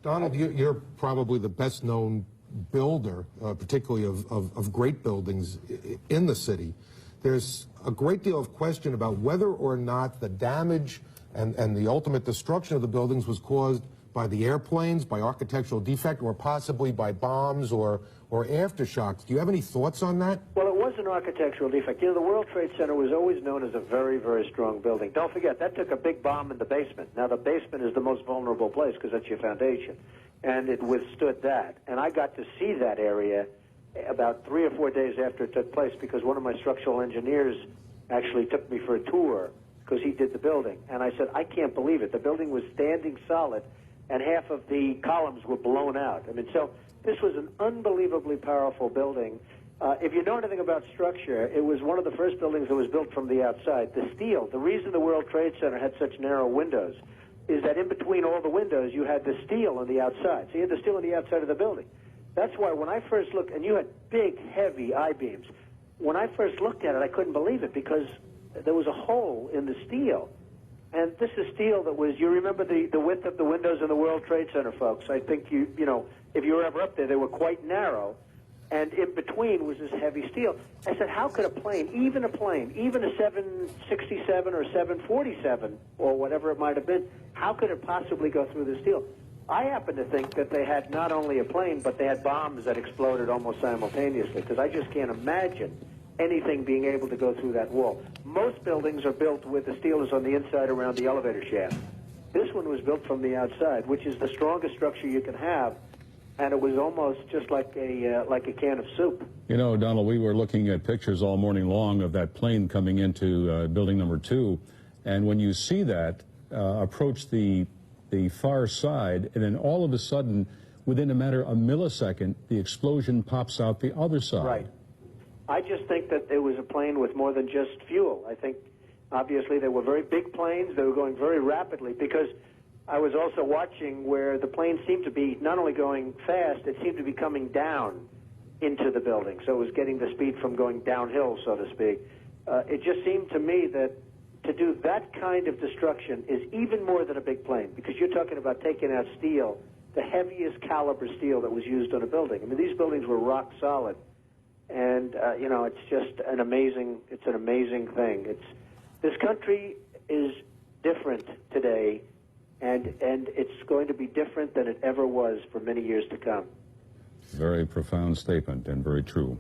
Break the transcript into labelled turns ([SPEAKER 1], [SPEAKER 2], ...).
[SPEAKER 1] Donald, you're probably the best-known builder, particularly of great buildings in the city. There's a great deal of question about whether or not the damage and the ultimate destruction of the buildings was caused by the airplanes, by architectural defect, or possibly by bombs or aftershocks. Do you have any thoughts on that?
[SPEAKER 2] Well, it was an architectural defect. You know, the World Trade Center was always known as a very, very strong building. Don't forget, that took a big bomb in the basement. Now, the basement is the most vulnerable place because that's your foundation, and it withstood that. And I got to see that area about 3 or 4 days after it took place because one of my structural engineers actually took me for a tour because he did the building. And I said, I can't believe it. The building was standing solid, and half of the columns were blown out. I mean, so this was an unbelievably powerful building. If you know anything about structure, it was one of the first buildings that was built from the outside. The steel, the reason the World Trade Center had such narrow windows is that in between all the windows, you had the steel on the outside. So you had the steel on the outside of the building. That's why when I first looked, and you had big, heavy I-beams, when I first looked at it, I couldn't believe it because there was a hole in the steel. And this is steel that was, you remember the width of the windows in the World Trade Center, folks. I think you know, if you were ever up there, they were quite narrow. And in between was this heavy steel. I said, how could a plane, even a 767 or 747 or whatever it might have been, how could it possibly go through the steel? I happen to think that they had not only a plane, but they had bombs that exploded almost simultaneously, because I just can't imagine anything being able to go through that wall. Most buildings are built with the steel is on the inside around the elevator shaft. This one was built from the outside, which is the strongest structure you can have, and it was almost just like a can of soup.
[SPEAKER 3] You know, Donald, we were looking at pictures all morning long of that plane coming into building number 2, and when you see that approach the far side, and then all of a sudden, within a matter of a millisecond, the explosion pops out the other side.
[SPEAKER 2] Right. I just think that it was a plane with more than just fuel. I think, obviously, they were very big planes. They were going very rapidly, because I was also watching where the plane seemed to be not only going fast, it seemed to be coming down into the building. So it was getting the speed from going downhill, so to speak. It just seemed to me that to do that kind of destruction is even more than a big plane, because you're talking about taking out steel, the heaviest caliber steel that was used on a building. I mean, these buildings were rock solid. And, you know, it's just an amazing thing. This country is different today, and it's going to be different than it ever was for many years to come.
[SPEAKER 3] Very profound statement and very true.